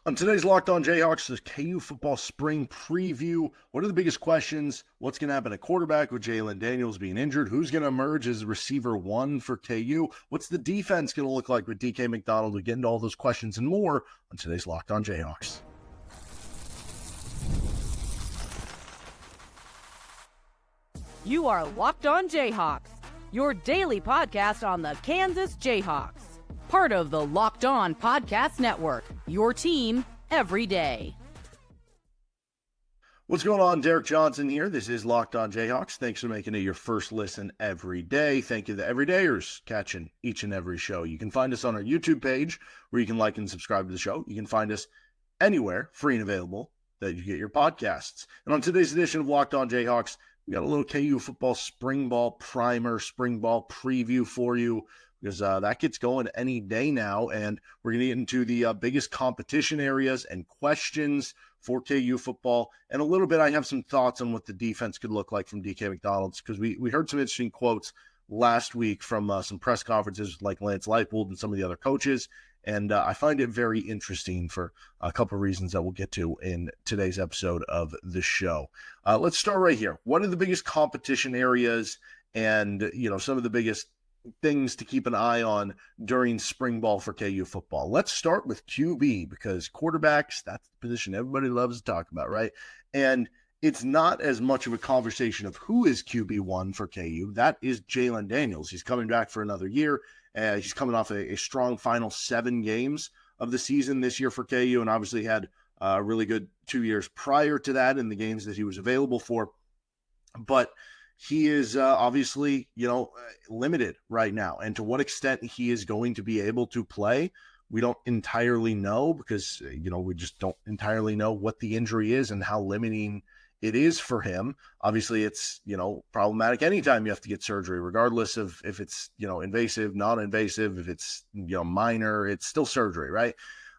On today's Locked On Jayhawks, the KU football spring preview. What are the biggest questions? What's going to happen at quarterback with Jalon Daniels being injured? Who's going to emerge as receiver one for KU? What's the defense going to look like with DK McDonald? We get into all those questions and more on today's Locked On Jayhawks. You are Locked On Jayhawks, your daily podcast on the Kansas Jayhawks. Part of the Locked On Podcast Network, your team every day. What's going on? Derek Johnson here. This is Locked On Jayhawks. Thanks for making it your first listen every day. Thank you to the everydayers catching each and every show. You can find us on our YouTube page where you can like and subscribe to the show. You can find us anywhere, free and available, that you get your podcasts. And on today's edition of Locked On Jayhawks, we got a little KU football spring ball primer, spring ball preview for you, because that gets going any day now, and we're going to get into the biggest competition areas and questions for KU football, and a little bit I have some thoughts on what the defense could look like from DK McDonald's, because we heard some interesting quotes last week from some press conferences like Lance Leipold and some of the other coaches, and I find it very interesting for a couple of reasons that we'll get to in today's episode of the show. Let's start right here. What are the biggest competition areas and, some of the biggest things to keep an eye on during spring ball for KU football? Let's start with QB, because quarterbacks, that's the position everybody loves to talk about, right? And it's not as much of a conversation of who is QB1 for KU. That is Jalon Daniels. He's coming back for another year. He's coming off a strong final 7 games of the season this year for KU, and obviously had a really good 2 years prior to that in the games that he was available for. But he is obviously, limited right now. And to what extent he is going to be able to play, we don't entirely know, because, we just don't entirely know what the injury is and how limiting it is for him. Obviously, it's, problematic anytime you have to get surgery, regardless of if it's, invasive, non-invasive, if it's, minor, it's still surgery, right?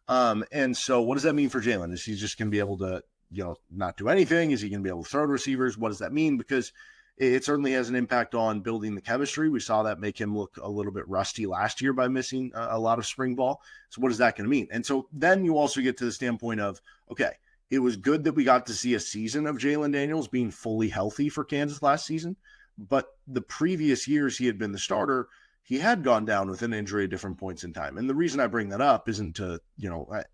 And so what does that mean for Jalon? Is he just going to be able to, not do anything? Is he going to be able to throw to receivers? What does that mean? Because it certainly has an impact on building the chemistry. We saw that make him look a little bit rusty last year by missing a lot of spring ball. So what is that going to mean? And so then you also get to the standpoint of, okay, it was good that we got to see a season of Jalon Daniels being fully healthy for Kansas last season, but the previous years he had been the starter, he had gone down with an injury at different points in time. And the reason I bring that up isn't to,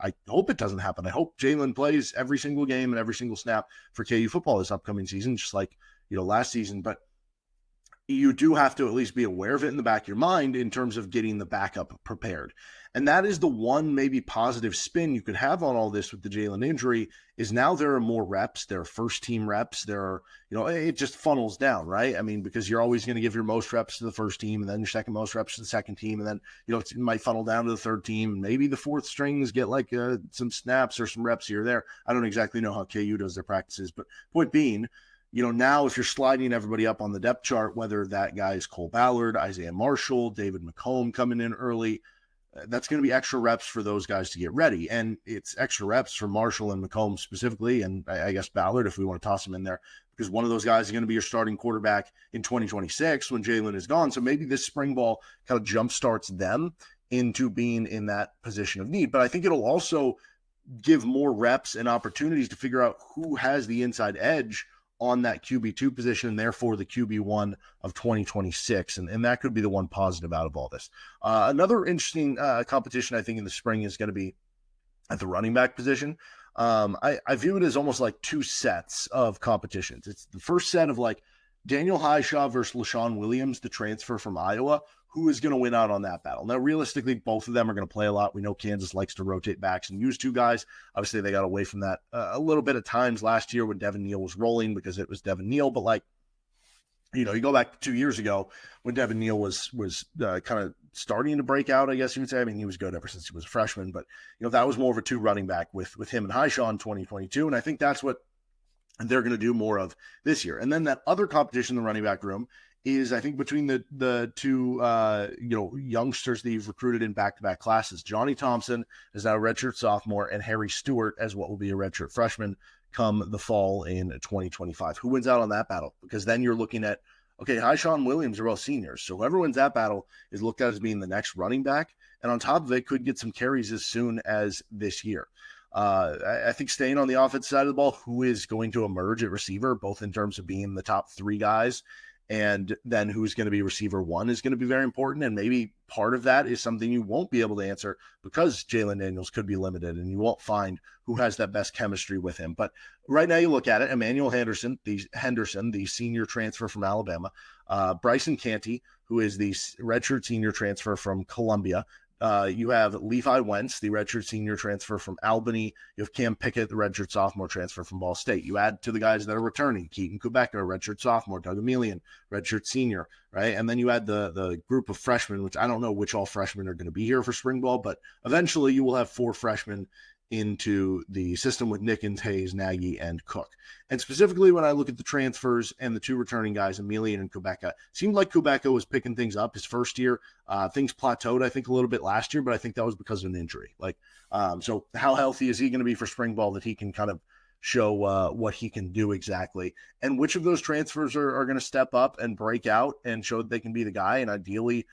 I hope it doesn't happen. I hope Jalon plays every single game and every single snap for KU football this upcoming season, just like last season, but you do have to at least be aware of it in the back of your mind in terms of getting the backup prepared. And that is the one maybe positive spin you could have on all this with the Jalon injury, is now there are more reps, there are first team reps, there are, it just funnels down, right? I mean, because you're always going to give your most reps to the first team, and then your second most reps to the second team, and then, it might funnel down to the third team, and maybe the fourth strings get like some snaps or some reps here or there. I don't exactly know how KU does their practices, but point being, now if you're sliding everybody up on the depth chart, whether that guy is Cole Ballard, Isaiah Marshall, David McComb coming in early, that's going to be extra reps for those guys to get ready. And it's extra reps for Marshall and McComb specifically, and I guess Ballard if we want to toss him in there, because one of those guys is going to be your starting quarterback in 2026 when Jalon is gone. So maybe this spring ball kind of jumpstarts them into being in that position of need. But I think it'll also give more reps and opportunities to figure out who has the inside edge on that QB2 position, and therefore the QB1 of 2026. And that could be the one positive out of all this. Another interesting competition, I think, in the spring is going to be at the running back position. I view it as almost like 2 sets of competitions. It's the first set of like Daniel Hishaw versus Leshon Williams, the transfer from Iowa. Who is going to win out on that battle? Now, realistically, both of them are going to play a lot. We know Kansas likes to rotate backs and use 2 guys. Obviously, they got away from that a little bit at times last year when Devin Neal was rolling, because it was Devin Neal. But you go back 2 years ago when Devin Neal was kind of starting to break out, I guess you would say. I mean, he was good ever since he was a freshman, but that was more of a 2 running back with him and Hishaw in 2022. And I think that's what they're going to do more of this year. And then that other competition in the running back room is, I think, between the 2 youngsters that you've recruited in back-to-back classes. Johnny Thompson is now a redshirt sophomore, and Harry Stewart as what will be a redshirt freshman come the fall in 2025. Who wins out on that battle? Because then you're looking at, okay, Hishaw and Williams are all seniors, so whoever wins that battle is looked at as being the next running back, and on top of it could get some carries as soon as this year. I think staying on the offense side of the ball, who is going to emerge at receiver, both in terms of being the top three guys and then who's going to be receiver one is going to be very important. And maybe part of that is something you won't be able to answer because Jalon Daniels could be limited and you won't find who has that best chemistry with him. But right now you look at it, Emmanuel Henderson, the senior transfer from Alabama, Bryson Canty, who is the redshirt senior transfer from Columbia. You have Levi Wentz, the redshirt senior transfer from Albany. You have Cam Pickett, the redshirt sophomore transfer from Ball State. You add to the guys that are returning, Keaton Kubeka, redshirt sophomore, Doug Emelian, redshirt senior, right? And then you add the group of freshmen, which I don't know which all freshmen are going to be here for spring ball, but eventually you will have 4 freshmen into the system with Nickens, Hayes, Nagy, and Cook. And specifically when I look at the transfers and the 2 returning guys, Emelian and Kubeka, seemed like Kubeka was picking things up his first year. Things plateaued, I think, a little bit last year, but I think that was because of an injury. So how healthy is he going to be for spring ball that he can kind of show what he can do exactly? And which of those transfers are going to step up and break out and show that they can be the guy? And ideally,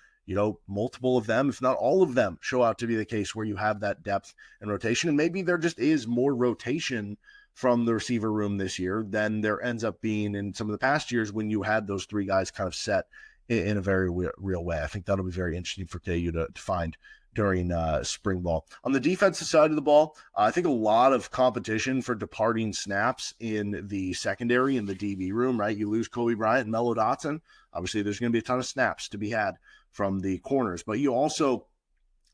multiple of them, if not all of them, show out to be the case where you have that depth and rotation. And maybe there just is more rotation from the receiver room this year than there ends up being in some of the past years when you had those 3 guys kind of set in a very real way. I think that'll be very interesting for KU to find during spring ball. On the defensive side of the ball, I think a lot of competition for departing snaps in the secondary, in the DB room, right? You lose Kobe Bryant and Mello Dotson. Obviously, there's going to be a ton of snaps to be had from the corners, but you also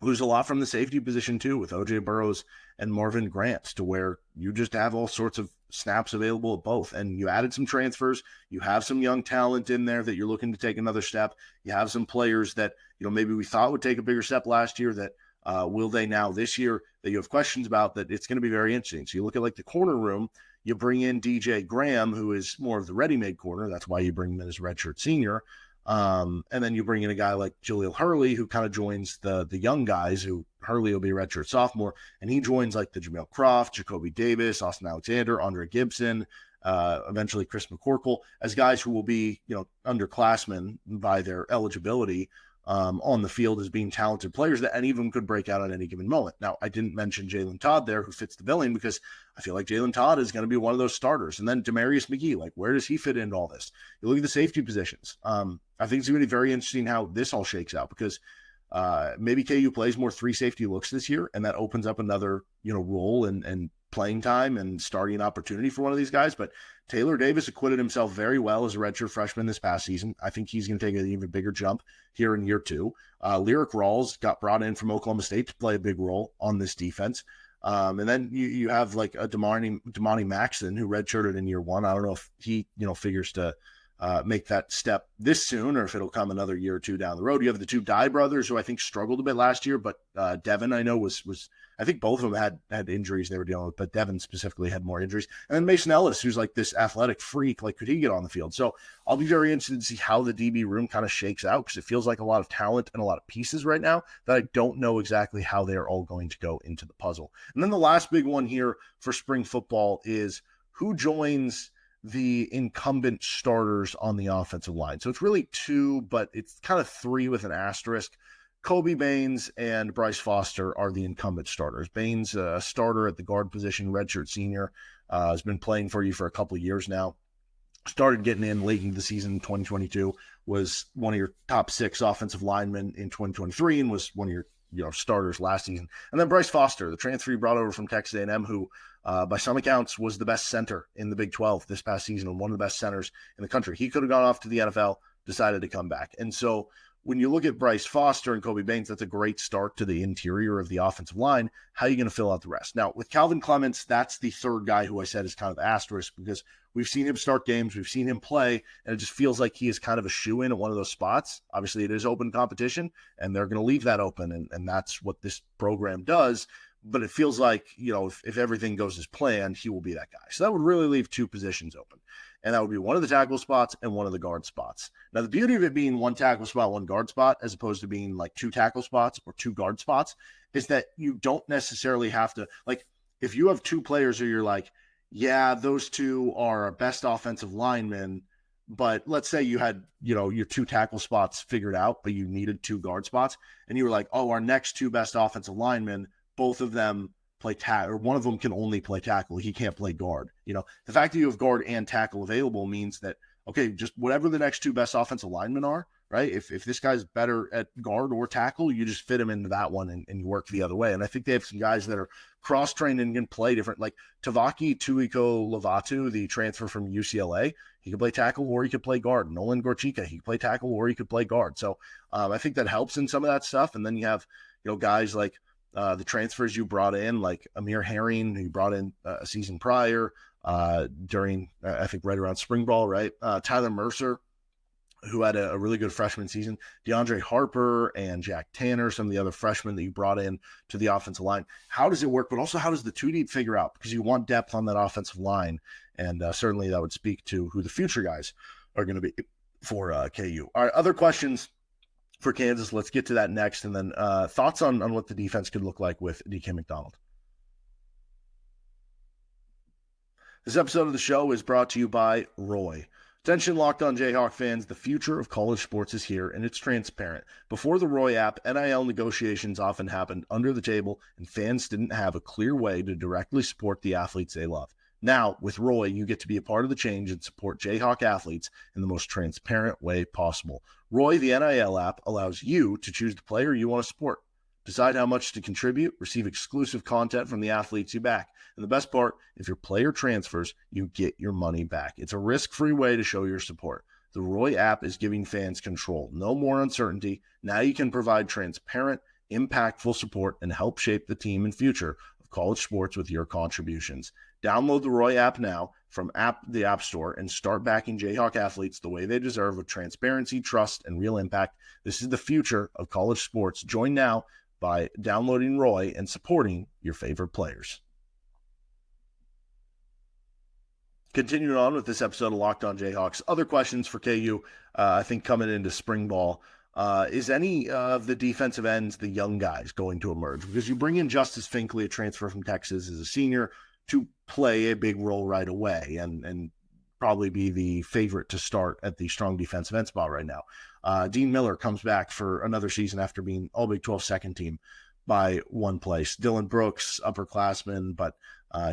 lose a lot from the safety position too with OJ Burrows and Marvin Grant, to where you just have all sorts of snaps available at both. And you added some transfers. You have some young talent in there that you're looking to take another step. You have some players that, maybe we thought would take a bigger step last year that will they now this year, that you have questions about, that it's going to be very interesting. So you look at like the corner room, you bring in DJ Graham, who is more of the ready-made corner. That's why you bring him in as redshirt senior. And then you bring in a guy like Jaleel Hurley, who kind of joins the young guys, who Hurley will be a redshirt sophomore, and he joins like the Jamel Croft, Jacoby Davis, Austin Alexander, Andre Gibson, eventually Chris McCorkle, as guys who will be, underclassmen by their eligibility on the field as being talented players that any of them could break out at any given moment. Now, I didn't mention Jalen Todd there, who fits the billing, because I feel like Jalen Todd is going to be one of those starters. And then Demarius McGee, like, where does he fit into all this? You look at the safety positions. I think it's going to be very interesting how this all shakes out, because maybe KU plays more 3 safety looks this year, and that opens up another, role and playing time and starting opportunity for one of these guys. But Taylor Davis acquitted himself very well as a redshirt freshman this past season. I think he's going to take an even bigger jump here in year 2. Lyric Rawls got brought in from Oklahoma State to play a big role on this defense. And then you have like a Damani Maxson, who redshirted in year 1. I don't know if he, figures to make that step this soon, or if it'll come another year or 2 down the road. You have the 2 Dye brothers, who I think struggled a bit last year, but Devin, I know, was I think both of them had injuries they were dealing with, but Devin specifically had more injuries. And then Mason Ellis, who's like this athletic freak, like, could he get on the field? So I'll be very interested to see how the DB room kind of shakes out, because it feels like a lot of talent and a lot of pieces right now that I don't know exactly how they're all going to go into the puzzle. And then the last big one here for spring football is who joins the incumbent starters on the offensive line. So it's really 2, but it's kind of 3 with an asterisk. Kobe Baines and Bryce Foster are the incumbent starters. Baines, a starter at the guard position, redshirt senior, has been playing for you for a couple of years now. Started getting in late into the season in 2022, was one of your top 6 offensive linemen in 2023, and was one of your starters last season. And then Bryce Foster, the transfer you brought over from Texas A&M, who by some accounts was the best center in the Big 12 this past season and one of the best centers in the country. He could have gone off to the NFL, decided to come back. And so when you look at Bryce Foster and Kobe Baines, that's a great start to the interior of the offensive line. How are you going to fill out the rest? Now, with Calvin Clements, that's the 3rd guy who I said is kind of asterisk, because we've seen him start games, we've seen him play, and it just feels like he is kind of a shoe-in at one of those spots. Obviously, it is open competition, and they're going to leave that open, and that's what this program does. But it feels like, if everything goes as planned, he will be that guy. So that would really leave 2 positions open. And that would be one of the tackle spots and one of the guard spots. Now, the beauty of it being 1 tackle spot, 1 guard spot, as opposed to being like 2 tackle spots or 2 guard spots, is that you don't necessarily have to, like, if you have 2 players who you're like, yeah, those 2 are our best offensive linemen, but let's say you had, your 2 tackle spots figured out, but you needed 2 guard spots, and you were like, oh, our next 2 best offensive linemen, both of them play tackle, or one of them can only play tackle. He can't play guard. The fact that you have guard and tackle available means that, okay, just whatever the next two best offensive linemen are, right? If this guy's better at guard or tackle, you just fit him into that one and you work the other way. And I think they have some guys that are cross-trained and can play different, like Tavaki Tuiko Lovato, the transfer from UCLA. He could play tackle or he could play guard. Nolan Gorchika, he could play tackle or he could play guard. So I think that helps in some of that stuff. And then you have, guys like the transfers you brought in, like Amir Herring, who you brought in a season prior during, I think, right around spring ball, right? Tyler Mercer, who had a really good freshman season, DeAndre Harper and Jack Tanner, some of the other freshmen that you brought in to the offensive line. How does it work? But also, how does the two deep figure out? Because you want depth on that offensive line. And certainly that would speak to who the future guys are going to be for KU. All right, other questions for Kansas. Let's get to that next. And then thoughts on what the defense could look like with DK McDonald. This episode of the show is brought to you by Roy. Attention Locked On Jayhawk fans, the future of college sports is here, and it's transparent. Before the Roy app, NIL negotiations often happened under the table, and fans didn't have a clear way to directly support the athletes they love. Now, with Roy, you get to be a part of the change and support Jayhawk athletes in the most transparent way possible. Roy, the NIL app, allows you to choose the player you want to support. Decide how much to contribute, receive exclusive content from the athletes you back. And the best part, if your player transfers, you get your money back. It's a risk-free way to show your support. The Roy app is giving fans control. No more uncertainty. Now you can provide transparent, impactful support and help shape the team and future of college sports with your contributions. Download the Roy app now from the App Store and start backing Jayhawk athletes the way they deserve, with transparency, trust, and real impact. This is the future of college sports. Join now by downloading Roy and supporting your favorite players. Continuing on with this episode of Locked On Jayhawks, other questions for KU, I think coming into spring ball. Is any of the defensive ends, the young guys, going to emerge? Because you bring in Justice Finkley, a transfer from Texas as a senior, to play a big role right away and probably be the favorite to start at the strong defensive end spot right now. Dean Miller comes back for another season after being All Big 12 second team by one place. Dylan Brooks, upperclassman, but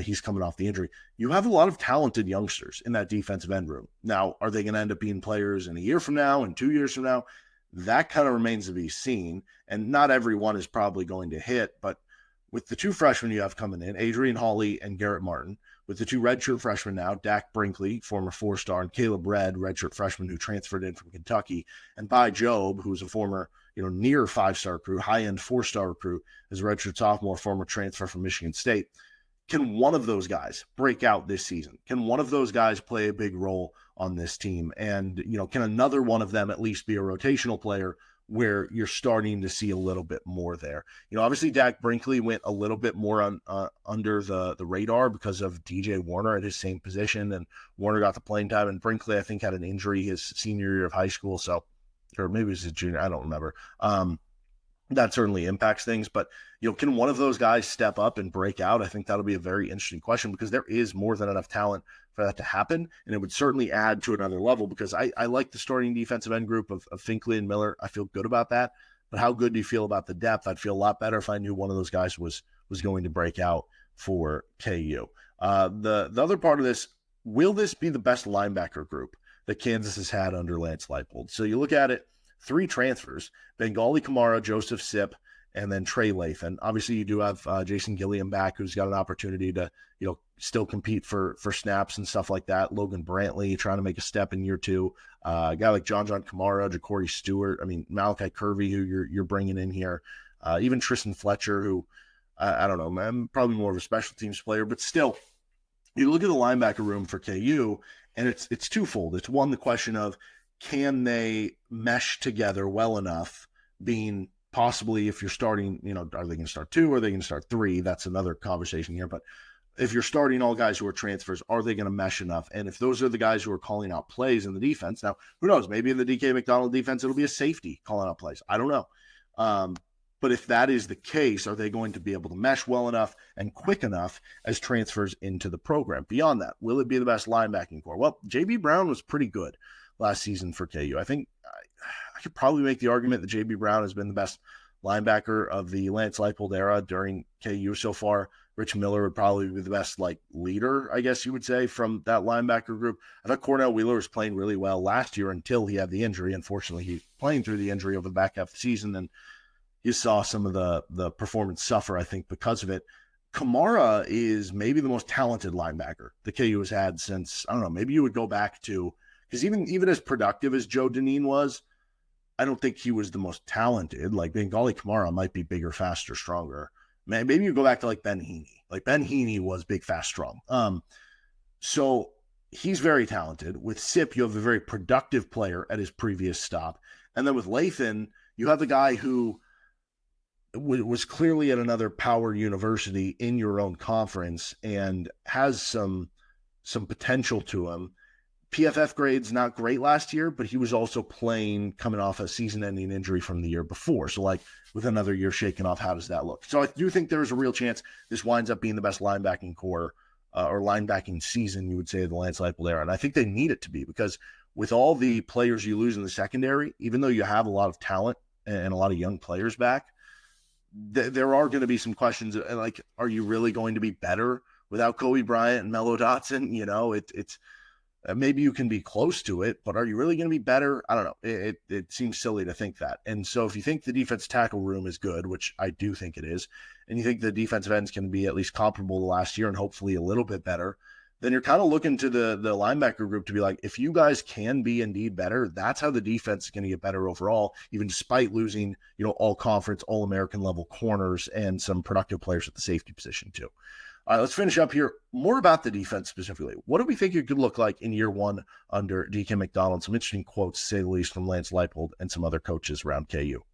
he's coming off the injury. You have a lot of talented youngsters in that defensive end room. Now, are they going to end up being players in a year from now and 2 years from now? That kind of remains to be seen, and not everyone is probably going to hit, but with the two freshmen you have coming in, Adrian Hawley and Garrett Martin, with the two redshirt freshmen now, Dak Brinkley, former four-star, and Caleb Redd, redshirt freshman who transferred in from Kentucky, and Bai Jobe, who's a former, near five-star recruit, high-end four-star recruit, as a redshirt sophomore, former transfer from Michigan State. Can one of those guys break out this season? Can one of those guys play a big role on this team? And, can another one of them at least be a rotational player where you're starting to see a little bit more there? Obviously Dak Brinkley went a little bit more under the radar because of DJ Warner at his same position, and Warner got the playing time, and Brinkley, I think, had an injury his senior year of high school. So, or maybe it was his junior, I don't remember. That certainly impacts things, but can one of those guys step up and break out? I think that'll be a very interesting question, because there is more than enough talent for that to happen, and it would certainly add to another level, because I like the starting defensive end group of Finkley and Miller. I feel good about that, but how good do you feel about the depth? I'd feel a lot better if I knew one of those guys was going to break out for KU. The other part of this, will this be the best linebacker group that Kansas has had under Lance Leipold? So you look at it, 3 transfers: Bengali Kamara, Joseph Sipp, and then Trey Lathan. Obviously, you do have Jason Gilliam back, who's got an opportunity to, still compete for snaps and stuff like that. Logan Brantley trying to make a step in year 2. A guy like John Kamara, Ja'Cory Stewart, Malachi Kirby, who you're bringing in here. Even Tristan Fletcher, who, I don't know, man, probably more of a special teams player, but still, you look at the linebacker room for KU, and it's twofold. It's one, the question of, can they mesh together well enough, being possibly, if you're starting, are they going to start 2? Or are they going to start 3? That's another conversation here. But if you're starting all guys who are transfers, are they going to mesh enough? And if those are the guys who are calling out plays in the defense, now, who knows? Maybe in the DK McDonald defense, it'll be a safety calling out plays. I don't know. But if that is the case, are they going to be able to mesh well enough and quick enough as transfers into the program? Beyond that, will it be the best linebacking core? Well, J.B. Brown was pretty good last season for KU. I think I could probably make the argument that J.B. Brown has been the best linebacker of the Lance Leipold era during KU so far. Rich Miller would probably be the best leader, I guess you would say, from that linebacker group. I thought Cornell Wheeler was playing really well last year until he had the injury. Unfortunately, he's playing through the injury over the back half of the season, and you saw some of the performance suffer, I think, because of it. Kamara is maybe the most talented linebacker the KU has had since, I don't know, maybe you would go back to, because even as productive as Joe Dineen was, I don't think he was the most talented. Bengali Kamara might be bigger, faster, stronger. Maybe you go back to Ben Heaney. Ben Heaney was big, fast, strong. So he's very talented. With Sip, you have a very productive player at his previous stop. And then with Lathan, you have the guy who was clearly at another power university in your own conference and has some potential to him. PFF grades not great last year, but he was also playing coming off a season-ending injury from the year before. So with another year shaken off, how does that look? So I do think there's a real chance this winds up being the best linebacking core or linebacking season, you would say, of the Lance Leipold era. And I think they need it to be, because with all the players you lose in the secondary, even though you have a lot of talent and a lot of young players back, there are going to be some questions are you really going to be better without Kobe Bryant and Melo Dotson? It's maybe you can be close to it, but are you really going to be better? I don't know. It seems silly to think that. And so if you think the defense tackle room is good, which I do think it is, and you think the defensive ends can be at least comparable to last year and hopefully a little bit better, then you're kind of looking to the linebacker group to be like, if you guys can be indeed better, that's how the defense is going to get better overall, even despite losing, all conference, all American level corners and some productive players at the safety position too. All right, let's finish up here. More about the defense specifically. What do we think it could look like in year one under DK McDonald? Some interesting quotes, to say the least, from Lance Leipold and some other coaches around KU.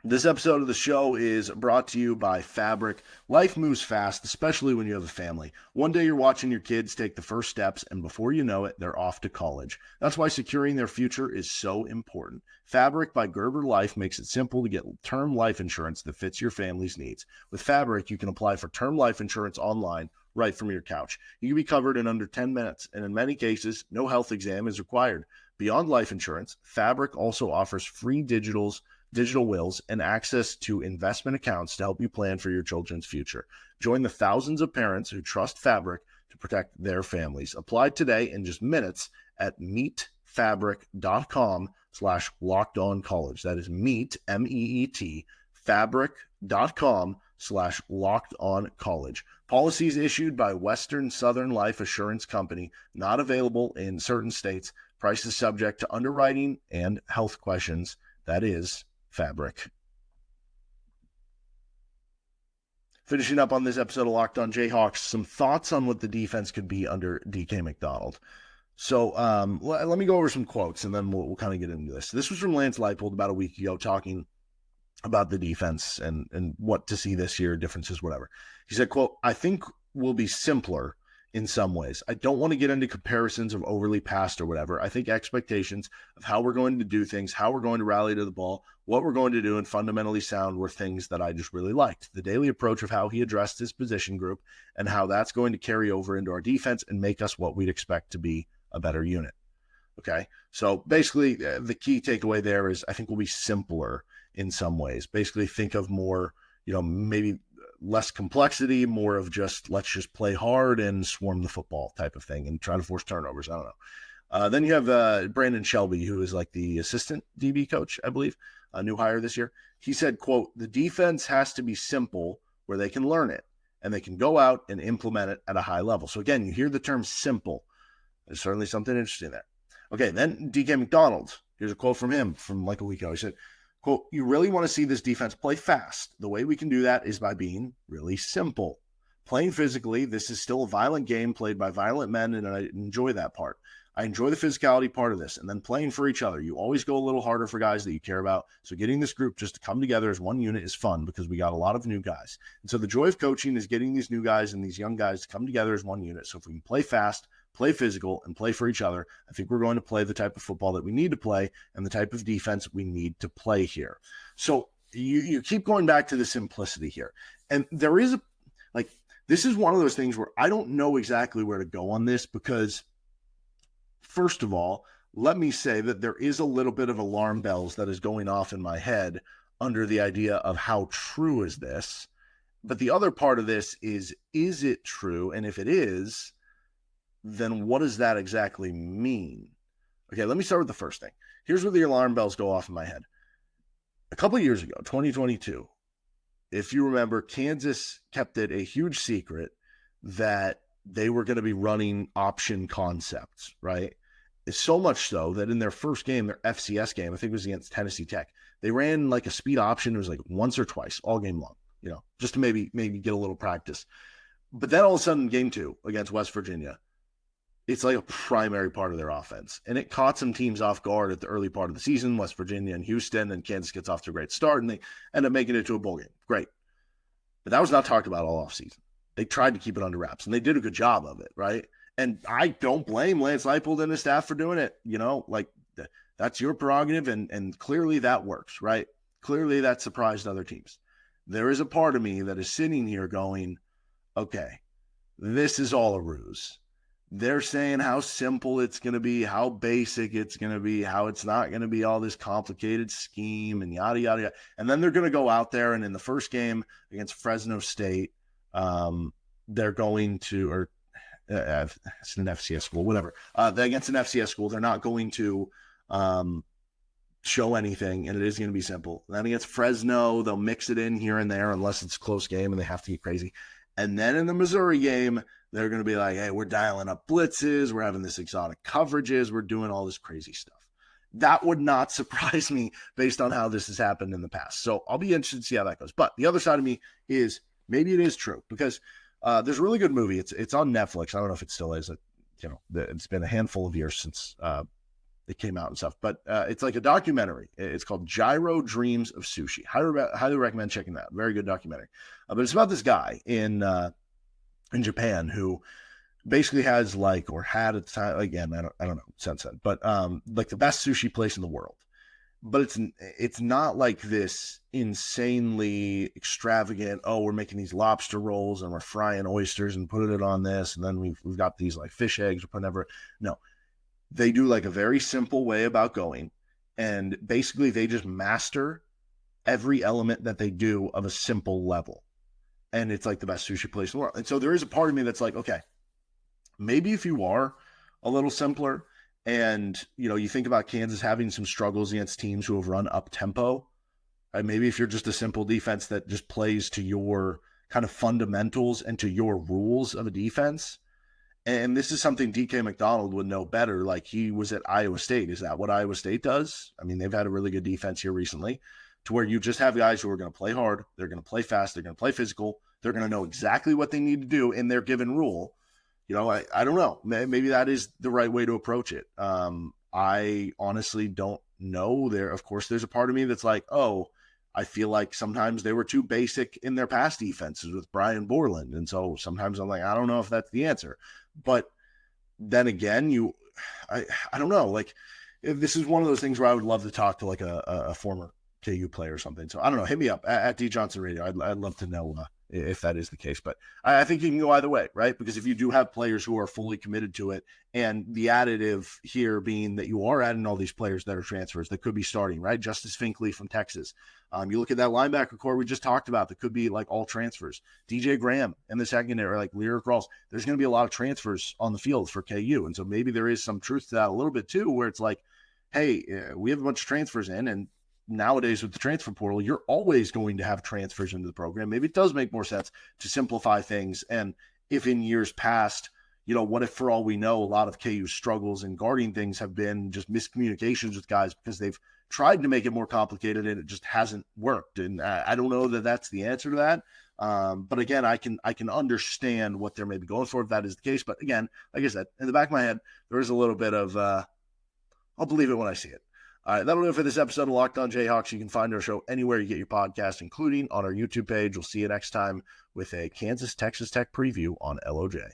This episode of the show is brought to you by Fabric. Life moves fast, especially when you have a family. One day you're watching your kids take the first steps, and before you know it, they're off to college. That's why securing their future is so important. Fabric by Gerber Life makes it simple to get term life insurance that fits your family's needs. With Fabric, you can apply for term life insurance online right from your couch. You can be covered in under 10 minutes, and in many cases, no health exam is required. Beyond life insurance, Fabric also offers free digital wills, and access to investment accounts to help you plan for your children's future. Join the thousands of parents who trust Fabric to protect their families. Apply today in just minutes at meetfabric.com/lockedoncollege. That is meet, M-E-E-T, fabric.com/lockedoncollege. Policies issued by Western Southern Life Assurance Company, not available in certain states. Prices subject to underwriting and health questions. That is Fabric. Finishing up on this episode of Locked On Jayhawks, some thoughts on what the defense could be under DK McDonald. So let me go over some quotes, and then we'll kind of get into this. This was from Lance Leipold about a week ago, talking about the defense and what to see this year, differences, whatever. He said, quote, "I think we'll be simpler in some ways. I don't want to get into comparisons of overly past or whatever. I think expectations of how we're going to do things, how we're going to rally to the ball, what we're going to do, and fundamentally sound were things that I just really liked. The daily approach of how he addressed his position group and how that's going to carry over into our defense and make us what we'd expect to be a better unit." Okay, so basically the key takeaway there is I think we'll be simpler in some ways. Basically think of more, maybe less complexity, more of just let's just play hard and swarm the football type of thing and try to force turnovers. I don't know. Then you have Brandon Shelby, who is the assistant DB coach, I believe, a new hire this year. He said, quote, "The defense has to be simple where they can learn it and they can go out and implement it at a high level." So again, you hear the term simple. There's certainly something interesting there. Okay, then DK McDonald. Here's a quote from him from a week ago. He said, quote, "You really want to see this defense play fast. The way we can do that is by being really simple. Playing physically, this is still a violent game played by violent men, and I enjoy that part. I enjoy the physicality part of this, and then playing for each other. You always go a little harder for guys that you care about. So getting this group just to come together as one unit is fun because we got a lot of new guys. And so the joy of coaching is getting these new guys and these young guys to come together as one unit. So if we can play fast, play physical, and play for each other, I think we're going to play the type of football that we need to play and the type of defense we need to play here." So you keep going back to the simplicity here. And there is this is one of those things where I don't know exactly where to go on this because, first of all, let me say that there is a little bit of alarm bells that is going off in my head under the idea of how true is this? But the other part of this is it true? And if it is, then what does that exactly mean? Okay, let me start with the first thing. Here's where the alarm bells go off in my head. A couple of years ago, 2022, if you remember, Kansas kept it a huge secret that they were going to be running option concepts, right? It's so much so that in their first game, their FCS game, I think it was against Tennessee Tech, they ran like a speed option. It was like once or twice all game long, just to maybe get a little practice. But then all of a sudden, game 2 against West Virginia, it's like a primary part of their offense. And it caught some teams off guard at the early part of the season, West Virginia and Houston, and Kansas gets off to a great start, and they end up making it to a bowl game. Great. But that was not talked about all offseason. They tried to keep it under wraps, and they did a good job of it, right? And I don't blame Lance Leipold and his staff for doing it. That's your prerogative, and clearly that works, right? Clearly that surprised other teams. There is a part of me that is sitting here going, okay, this is all a ruse. They're saying how simple it's going to be, how basic it's going to be, how it's not going to be all this complicated scheme and yada, yada, yada. And then they're going to go out there, and in the first game against Fresno State, they're going to, or it's an FCS school, whatever. Against an FCS school, they're not going to show anything, and it is going to be simple. Then against Fresno, they'll mix it in here and there unless it's a close game and they have to get crazy. And then in the Missouri game, they're going to be like, hey, we're dialing up blitzes. We're having this exotic coverages. We're doing all this crazy stuff. That would not surprise me based on how this has happened in the past. So I'll be interested to see how that goes. But the other side of me is maybe it is true, because there's a really good movie. It's on Netflix. I don't know if it still is. It's been a handful of years since it came out and stuff. But it's like a documentary. It's called Gyro Dreams of Sushi. Highly recommend checking that out. Very good documentary. But it's about this guy in Japan who basically has or had at the time, again, I don't know since then, but the best sushi place in the world. But it's not like this insanely extravagant, oh, we're making these lobster rolls and we're frying oysters and putting it on this, and then we've got these fish eggs or whatever. No. They do a very simple way about going, and basically they just master every element that they do of a simple level. And it's the best sushi place in the world. And so there is a part of me that's okay, maybe if you are a little simpler and, you think about Kansas having some struggles against teams who have run up tempo, right? Maybe if you're just a simple defense that just plays to your kind of fundamentals and to your rules of a defense. And this is something DK McDonald would know better. He was at Iowa State. Is that what Iowa State does? I mean, they've had a really good defense here recently, to where you just have guys who are going to play hard. They're going to play fast. They're going to play physical. They're going to know exactly what they need to do in their given rule. I don't know. Maybe that is the right way to approach it. I honestly don't know. Of course, there's a part of me that's I feel like sometimes they were too basic in their past defenses with Brian Borland. And so sometimes I'm I don't know if that's the answer. But then again, I don't know. This is one of those things where I would love to talk to a former KU player or something. So I don't know. Hit me up at D Johnson Radio. I'd love to know if that is the case. But I think you can go either way, right? Because if you do have players who are fully committed to it, and the additive here being that you are adding all these players that are transfers that could be starting, right? Justice Finkley from Texas. You look at that linebacker core we just talked about that could be all transfers. DJ Graham in the secondary, Lyric Rawls. There's going to be a lot of transfers on the field for KU. And so maybe there is some truth to that a little bit too, where it's hey, we have a bunch of transfers in, and nowadays with the transfer portal, you're always going to have transfers into the program. Maybe it does make more sense to simplify things. And if in years past, what if for all we know, a lot of KU's struggles in guarding things have been just miscommunications with guys because they've tried to make it more complicated and it just hasn't worked. And I don't know that that's the answer to that. But again, I can understand what they're maybe going for if that is the case. But again, like I said, in the back of my head, there is a little bit of, I'll believe it when I see it. All right, that'll do it for this episode of Locked On Jayhawks. You can find our show anywhere you get your podcast, including on our YouTube page. We'll see you next time with a Kansas Texas Tech preview on LOJ.